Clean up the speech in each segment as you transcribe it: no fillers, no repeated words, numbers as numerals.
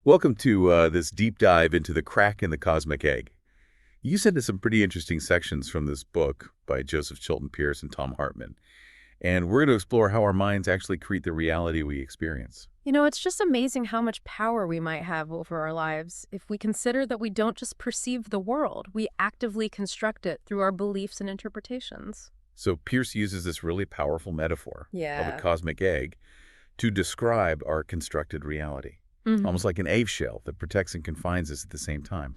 Welcome to this deep dive into the crack in the cosmic egg. You sent us some pretty interesting sections from this book by Joseph Chilton Pearce and Tom Hartman, and we're going to explore how our minds actually create the reality we experience. It's just amazing how much power we might have over our lives if we consider that we don't just perceive the world, we actively construct it through our beliefs and interpretations. So Pearce uses this really powerful metaphor of a Yeah. cosmic egg to describe our constructed reality, almost like an egg-shell that protects and confines us at the same time.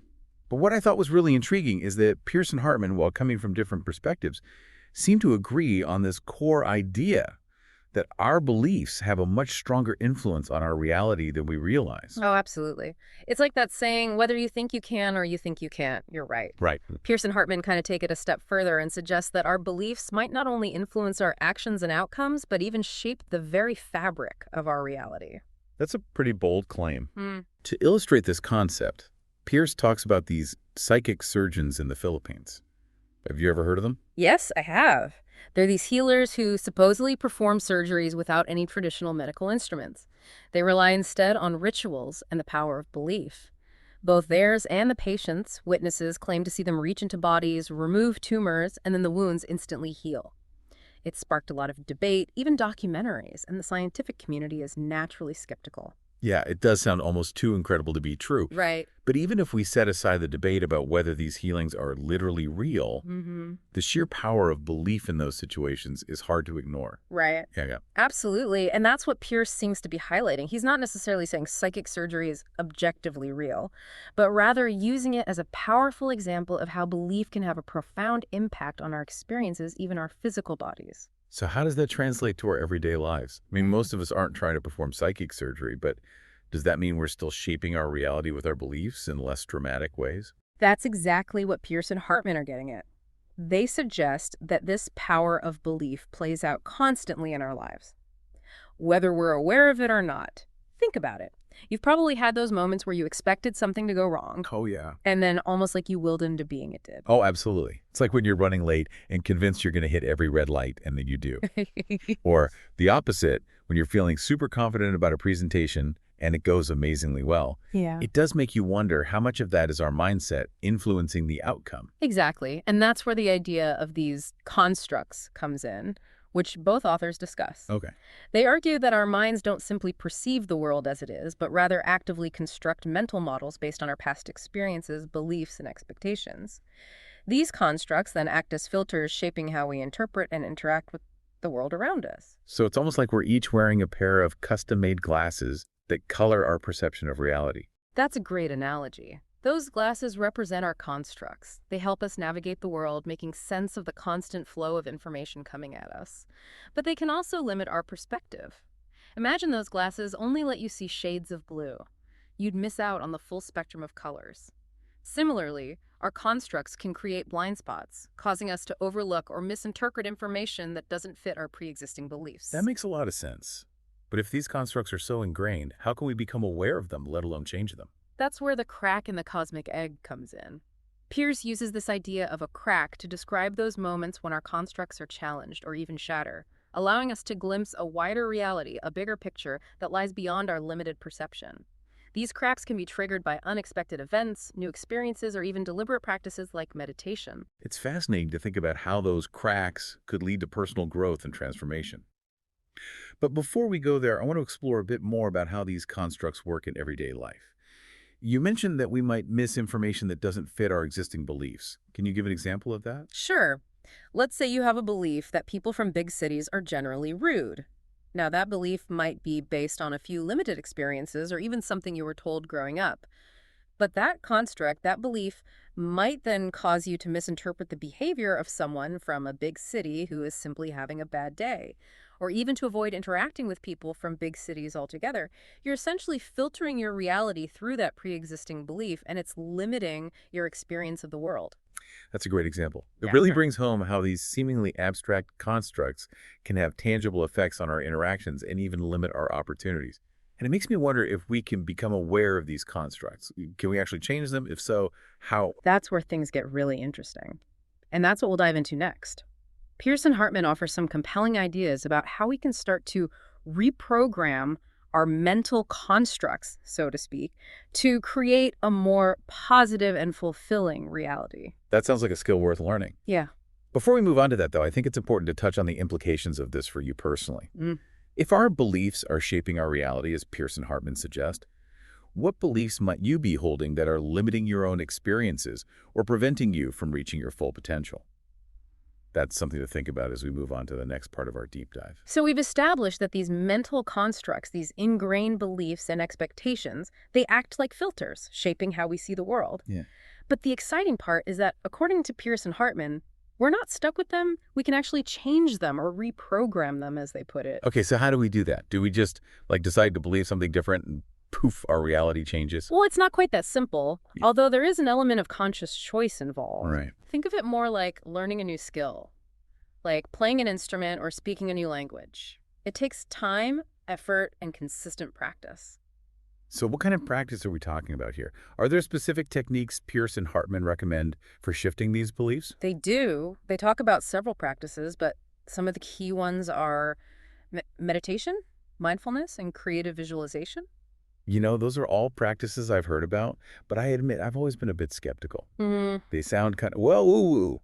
But what I thought was really intriguing is that Pearce and Hartman, while coming from different perspectives, seem to agree on this core idea that our beliefs have a much stronger influence on our reality than we realize. Oh, absolutely. It's like that saying, whether you think you can or you think you can't, you're right. Right. Pierce and Hartman kind of take it a step further and suggest that our beliefs might not only influence our actions and outcomes, but even shape the very fabric of our reality. That's a pretty bold claim. Hmm. To illustrate this concept, Pearce talks about these psychic surgeons in the Philippines. Have you ever heard of them? Yes, I have. They're these healers who supposedly perform surgeries without any traditional medical instruments. They rely instead on rituals and the power of belief. Both theirs and the patient's witnesses claim to see them reach into bodies, remove tumors, and then the wounds instantly heal. It sparked a lot of debate, even documentaries, and the scientific community is naturally skeptical. Yeah, it does sound almost too incredible to be true. Right. But even if we set aside the debate about whether these healings are literally real, Mm-hmm. the sheer power of belief in those situations is hard to ignore. Right. Yeah. Absolutely. And that's what Pierce seems to be highlighting. He's not necessarily saying psychic surgery is objectively real, but rather using it as a powerful example of how belief can have a profound impact on our experiences, even our physical bodies. So how does that translate to our everyday lives? I mean, most of us aren't trying to perform psychic surgery, but does that mean we're still shaping our reality with our beliefs in less dramatic ways? That's exactly what Pierce and Hartman are getting at. They suggest that this power of belief plays out constantly in our lives, whether we're aware of it or not. Think about it. You've probably had those moments where you expected something to go wrong, Oh, yeah. and then almost like you willed into being it did. Oh, absolutely. It's like when you're running late and convinced you're going to hit every red light, and then you do. Or the opposite, when you're feeling super confident about a presentation and it goes amazingly well. Yeah. It does make you wonder how much of that is our mindset influencing the outcome. Exactly. And that's where the idea of these constructs comes in, which both authors discuss. Okay. They argue that our minds don't simply perceive the world as it is, but rather actively construct mental models based on our past experiences, beliefs, and expectations. These constructs then act as filters, shaping how we interpret and interact with the world around us. So it's almost like we're each wearing a pair of custom-made glasses that color our perception of reality. That's a great analogy. Those glasses represent our constructs. They help us navigate the world, making sense of the constant flow of information coming at us. But they can also limit our perspective. Imagine those glasses only let you see shades of blue. You'd miss out on the full spectrum of colors. Similarly, our constructs can create blind spots, causing us to overlook or misinterpret information that doesn't fit our pre-existing beliefs. That makes a lot of sense. But if these constructs are so ingrained, how can we become aware of them, let alone change them? That's where the crack in the cosmic egg comes in. Peirce uses this idea of a crack to describe those moments when our constructs are challenged or even shatter, allowing us to glimpse a wider reality, a bigger picture that lies beyond our limited perception. These cracks can be triggered by unexpected events, new experiences, or even deliberate practices like meditation. It's fascinating to think about how those cracks could lead to personal growth and transformation. But before we go there, I want to explore a bit more about how these constructs work in everyday life. You mentioned that we might miss information that doesn't fit our existing beliefs. Can you give an example of that? Sure. Let's say you have a belief that people from big cities are generally rude. Now, that belief might be based on a few limited experiences or even something you were told growing up. But that construct, that belief, might then cause you to misinterpret the behavior of someone from a big city who is simply having a bad day, or even to avoid interacting with people from big cities altogether. You're essentially filtering your reality through that pre-existing belief, and it's limiting your experience of the world. That's a great example. It Yeah. really brings home how these seemingly abstract constructs can have tangible effects on our interactions and even limit our opportunities. And it makes me wonder if we can become aware of these constructs. Can we actually change them? If so, how? That's where things get really interesting. And that's what we'll dive into next. Pearson Hartman offers some compelling ideas about how we can start to reprogram our mental constructs, so to speak, to create a more positive and fulfilling reality. That sounds like a skill worth learning. Yeah. Before we move on to that, though, I think it's important to touch on the implications of this for you personally. If our beliefs are shaping our reality, as Pearson Hartman suggests, what beliefs might you be holding that are limiting your own experiences or preventing you from reaching your full potential? That's something to think about as we move on to the next part of our deep dive. So we've established that these mental constructs, these ingrained beliefs and expectations, they act like filters, shaping how we see the world. Yeah. But the exciting part is that, according to Pearson Hartman, we're not stuck with them. We can actually change them or reprogram them, as they put it. Okay, so how do we do that? Do we just decide to believe something different and poof, our reality changes? Well, it's not quite that simple, although there is an element of conscious choice involved. Right. Think of it more like learning a new skill, like playing an instrument or speaking a new language. It takes time, effort, and consistent practice. So what kind of practice are we talking about here? Are there specific techniques Pierce and Hartman recommend for shifting these beliefs? They do. They talk about several practices, but some of the key ones are meditation, mindfulness, and creative visualization. You know, those are all practices I've heard about, but I admit I've always been a bit skeptical. They sound kind of, well, woo-woo.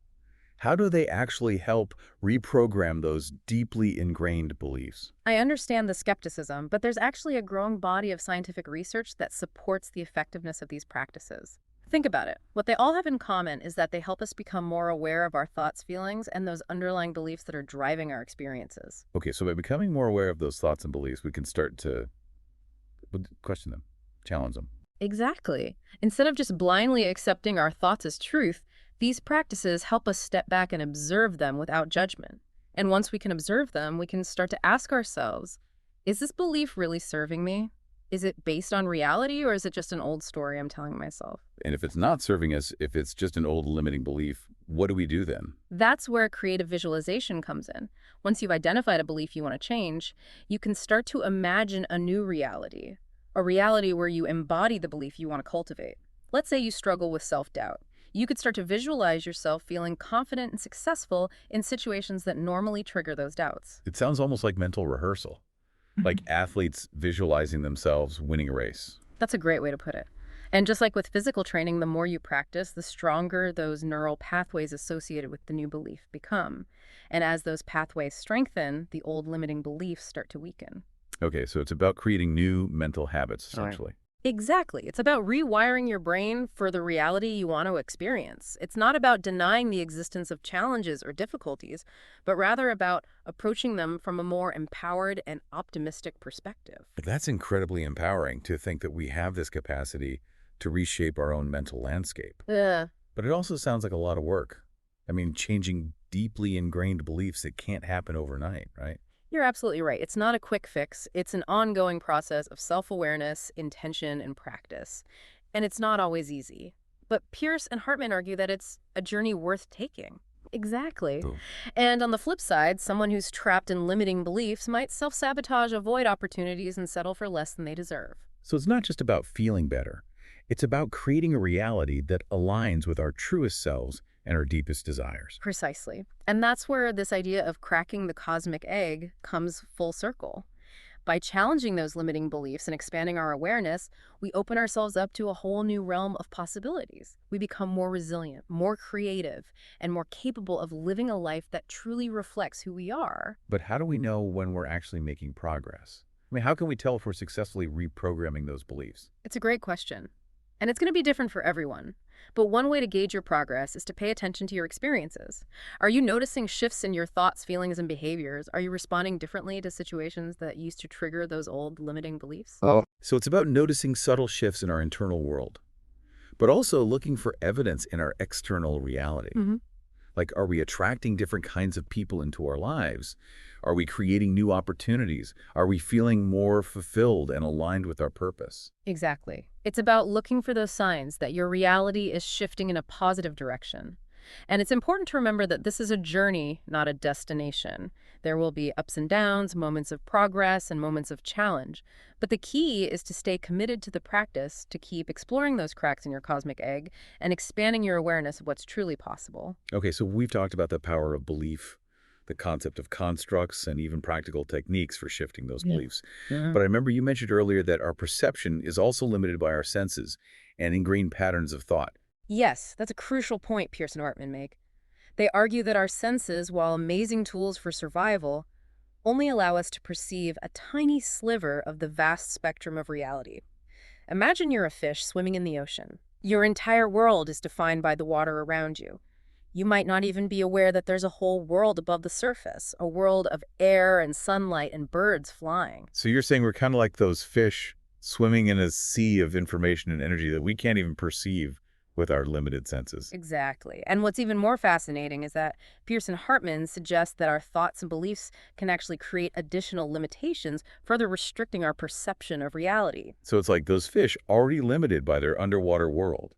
How do they actually help reprogram those deeply ingrained beliefs? I understand the skepticism, but there's actually a growing body of scientific research that supports the effectiveness of these practices. Think about it. What they all have in common is that they help us become more aware of our thoughts, feelings, and those underlying beliefs that are driving our experiences. Okay, so by becoming more aware of those thoughts and beliefs, we can start to question them, challenge them. Exactly. Instead of just blindly accepting our thoughts as truth, these practices help us step back and observe them without judgment. And once we can observe them, we can start to ask ourselves, is this belief really serving me? Is it based on reality, or is it just an old story I'm telling myself? And if it's not serving us, if it's just an old limiting belief, what do we do then? That's where creative visualization comes in. Once you've identified a belief you want to change, you can start to imagine a new reality, a reality where you embody the belief you want to cultivate. Let's say you struggle with self-doubt. You could start to visualize yourself feeling confident and successful in situations that normally trigger those doubts. It sounds almost like mental rehearsal, like athletes visualizing themselves winning a race. That's a great way to put it. And just like with physical training, the more you practice, the stronger those neural pathways associated with the new belief become. And as those pathways strengthen, the old limiting beliefs start to weaken. Okay, so it's about creating new mental habits, essentially. Exactly. It's about rewiring your brain for the reality you want to experience. It's not about denying the existence of challenges or difficulties, but rather about approaching them from a more empowered and optimistic perspective. That's incredibly empowering to think that we have this capacity to reshape our own mental landscape. Yeah. But it also sounds like a lot of work. I mean, changing deeply ingrained beliefs that can't happen overnight, right? You're absolutely right. It's not a quick fix. It's an ongoing process of self-awareness, intention, and practice. And it's not always easy. But Pierce and Hartman argue that it's a journey worth taking. Exactly. Boom. And on the flip side, someone who's trapped in limiting beliefs might self-sabotage, avoid opportunities, and settle for less than they deserve. So it's not just about feeling better. It's about creating a reality that aligns with our truest selves and our deepest desires. Precisely. And that's where this idea of cracking the cosmic egg comes full circle. By challenging those limiting beliefs and expanding our awareness, we open ourselves up to a whole new realm of possibilities. We become more resilient, more creative, and more capable of living a life that truly reflects who we are. But how do we know when we're actually making progress? I mean, how can we tell if we're successfully reprogramming those beliefs? It's a great question. And it's going to be different for everyone. But one way to gauge your progress is to pay attention to your experiences. Are you noticing shifts in your thoughts, feelings, and behaviors? Are you responding differently to situations that used to trigger those old limiting beliefs? So it's about noticing subtle shifts in our internal world, but also looking for evidence in our external reality. Like, are we attracting different kinds of people into our lives? Are we creating new opportunities? Are we feeling more fulfilled and aligned with our purpose? Exactly. It's about looking for those signs that your reality is shifting in a positive direction. And it's important to remember that this is a journey, not a destination. There will be ups and downs, moments of progress, and moments of challenge. But the key is to stay committed to the practice, to keep exploring those cracks in your cosmic egg, and expanding your awareness of what's truly possible. Okay, so we've talked about the power of belief, the concept of constructs, and even practical techniques for shifting those Yeah. beliefs. Yeah. But I remember you mentioned earlier that our perception is also limited by our senses and ingrained patterns of thought. Yes, that's a crucial point Pierce and Hartman make. They argue that our senses, while amazing tools for survival, only allow us to perceive a tiny sliver of the vast spectrum of reality. Imagine you're a fish swimming in the ocean. Your entire world is defined by the water around you. You might not even be aware that there's a whole world above the surface, a world of air and sunlight and birds flying. So you're saying we're kind of like those fish swimming in a sea of information and energy that we can't even perceive with our limited senses. Exactly. And what's even more fascinating is that Pearson Hartman suggests that our thoughts and beliefs can actually create additional limitations, further restricting our perception of reality. So it's like those fish already limited by their underwater world,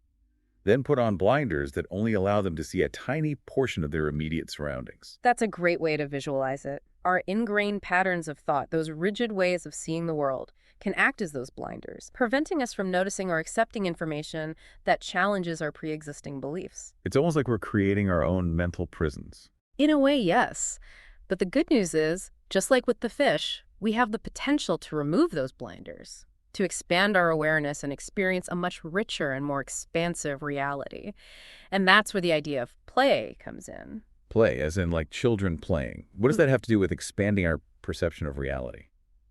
then put on blinders that only allow them to see a tiny portion of their immediate surroundings. That's a great way to visualize it. Our ingrained patterns of thought, those rigid ways of seeing the world, can act as those blinders, preventing us from noticing or accepting information that challenges our pre-existing beliefs. It's almost like we're creating our own mental prisons. In a way, yes. But the good news is, just like with the fish, we have the potential to remove those blinders, to expand our awareness and experience a much richer and more expansive reality. And that's where the idea of play comes in. Play, as in like children playing. What does that have to do with expanding our perception of reality?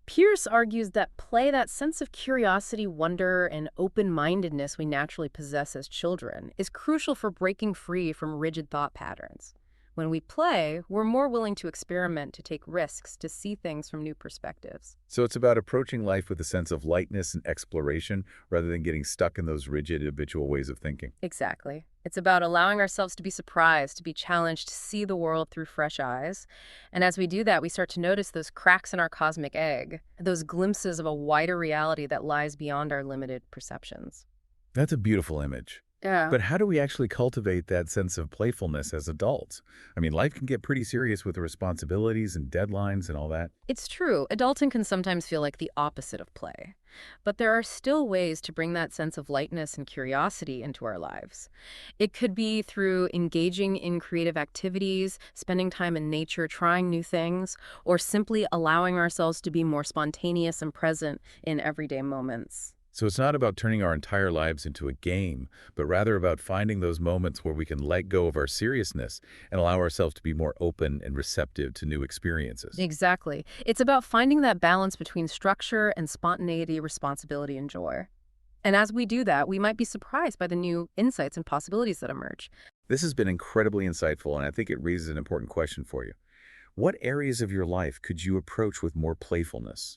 Pierce argues that play, that sense of curiosity, wonder, and open-mindedness we naturally possess as children, is crucial for breaking free from rigid thought patterns. When we play, we're more willing to experiment, to take risks, to see things from new perspectives. So it's about approaching life with a sense of lightness and exploration rather than getting stuck in those rigid, habitual ways of thinking. Exactly. It's about allowing ourselves to be surprised, to be challenged, to see the world through fresh eyes. And as we do that, we start to notice those cracks in our cosmic egg, those glimpses of a wider reality that lies beyond our limited perceptions. That's a beautiful image. Yeah. But how do we actually cultivate that sense of playfulness as adults? I mean, life can get pretty serious with the responsibilities and deadlines and all that. It's true, adulting can sometimes feel like the opposite of play. But there are still ways to bring that sense of lightness and curiosity into our lives. It could be through engaging in creative activities, spending time in nature, trying new things, or simply allowing ourselves to be more spontaneous and present in everyday moments. So it's not about turning our entire lives into a game, but rather about finding those moments where we can let go of our seriousness and allow ourselves to be more open and receptive to new experiences. Exactly. It's about finding that balance between structure and spontaneity, responsibility, and joy. And as we do that, we might be surprised by the new insights and possibilities that emerge. This has been incredibly insightful, and I think it raises an important question for you. What areas of your life could you approach with more playfulness?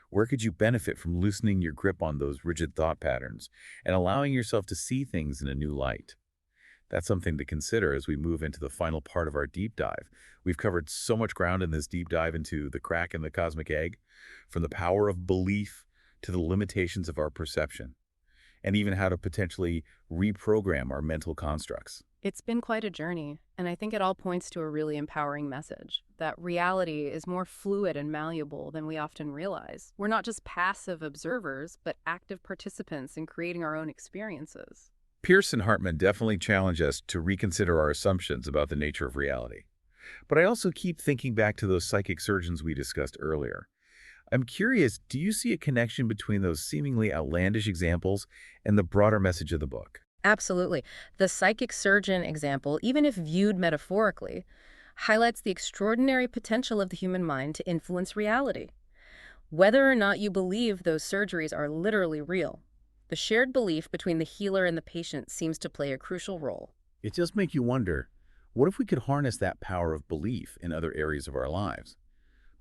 Where could you benefit from loosening your grip on those rigid thought patterns and allowing yourself to see things in a new light? That's something to consider as we move into the final part of our deep dive. We've covered so much ground in this deep dive into the crack in the cosmic egg, from the power of belief to the limitations of our perception, and even how to potentially reprogram our mental constructs. It's been quite a journey, and I think it all points to a really empowering message, that reality is more fluid and malleable than we often realize. We're not just passive observers, but active participants in creating our own experiences. Pierce and Hartman definitely challenge us to reconsider our assumptions about the nature of reality. But I also keep thinking back to those psychic surgeons we discussed earlier. I'm curious, do you see a connection between those seemingly outlandish examples and the broader message of the book? Absolutely. The psychic surgeon example, even if viewed metaphorically, highlights the extraordinary potential of the human mind to influence reality. Whether or not you believe those surgeries are literally real, the shared belief between the healer and the patient seems to play a crucial role. It does make you wonder, what if we could harness that power of belief in other areas of our lives?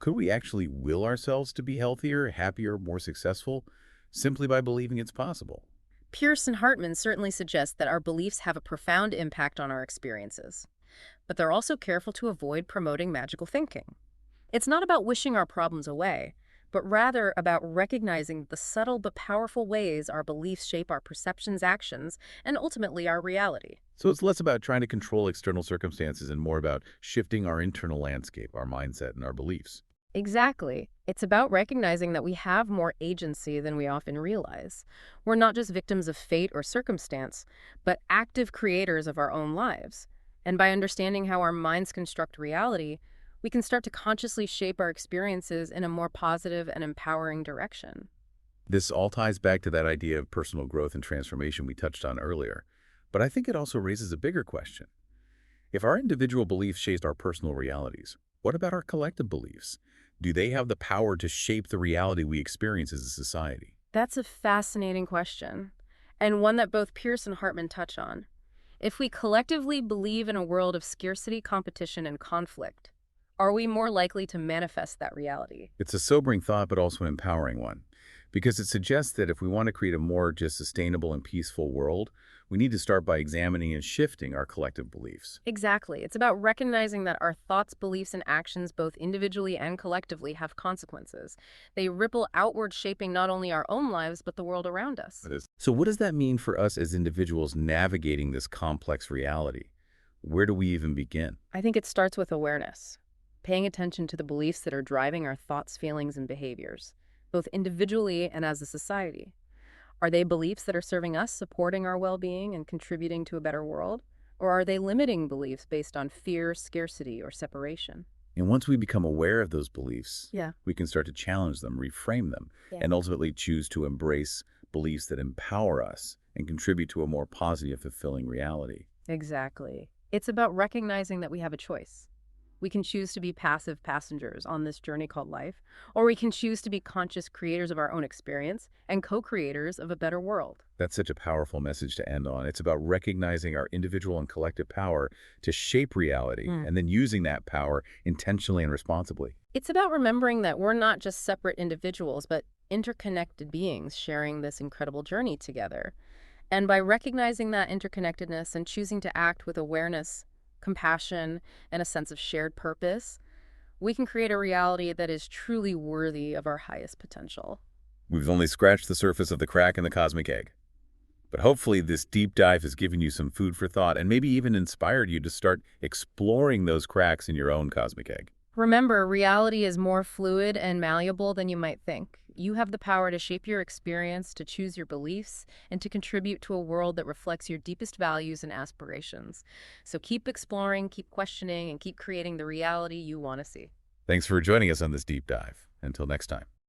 Could we actually will ourselves to be healthier, happier, more successful, simply by believing it's possible? Pierce and Hartman certainly suggest that our beliefs have a profound impact on our experiences, but they're also careful to avoid promoting magical thinking. It's not about wishing our problems away, but rather about recognizing the subtle but powerful ways our beliefs shape our perceptions, actions, and ultimately our reality. So it's less about trying to control external circumstances and more about shifting our internal landscape, our mindset, and our beliefs. Exactly. It's about recognizing that we have more agency than we often realize. We're not just victims of fate or circumstance, but active creators of our own lives. And by understanding how our minds construct reality, We can start to consciously shape our experiences in a more positive and empowering direction. This all ties back to that idea of personal growth and transformation we touched on earlier. But I think it also raises a bigger question. If our individual beliefs shape our personal realities, what about our collective beliefs? Do they have the power to shape the reality we experience as a society? That's a fascinating question, and one that both Pierce and Hartman touch on. If we collectively believe in a world of scarcity, competition, and conflict, are we more likely to manifest that reality? It's a sobering thought, but also an empowering one, because it suggests that if we want to create a more just sustainable and peaceful world, we need to start by examining and shifting our collective beliefs. Exactly. It's about recognizing that our thoughts, beliefs, and actions, both individually and collectively, have consequences. They ripple outward, shaping not only our own lives, but the world around us. So what does that mean for us as individuals navigating this complex reality? Where do we even begin? I think it starts with awareness, paying attention to the beliefs that are driving our thoughts, feelings, and behaviors, both individually and as a society. Are they beliefs that are serving us, supporting our well-being, and contributing to a better world? Or are they limiting beliefs based on fear, scarcity, or separation? And once we become aware of those beliefs, Yeah. we can start to challenge them, reframe them, Yeah. and ultimately choose to embrace beliefs that empower us and contribute to a more positive, fulfilling reality. Exactly. It's about recognizing that we have a choice. We can choose to be passive passengers on this journey called life, or we can choose to be conscious creators of our own experience and co-creators of a better world. That's such a powerful message to end on. It's about recognizing our individual and collective power to shape reality and then using that power intentionally and responsibly. It's about remembering that we're not just separate individuals, but interconnected beings sharing this incredible journey together. And by recognizing that interconnectedness and choosing to act with awareness, compassion, and a sense of shared purpose, we can create a reality that is truly worthy of our highest potential. We've only scratched the surface of the crack in the cosmic egg. But hopefully this deep dive has given you some food for thought and maybe even inspired you to start exploring those cracks in your own cosmic egg. Remember, reality is more fluid and malleable than you might think. You have the power to shape your experience, to choose your beliefs, and to contribute to a world that reflects your deepest values and aspirations. So keep exploring, keep questioning, and keep creating the reality you want to see. Thanks for joining us on this deep dive. Until next time.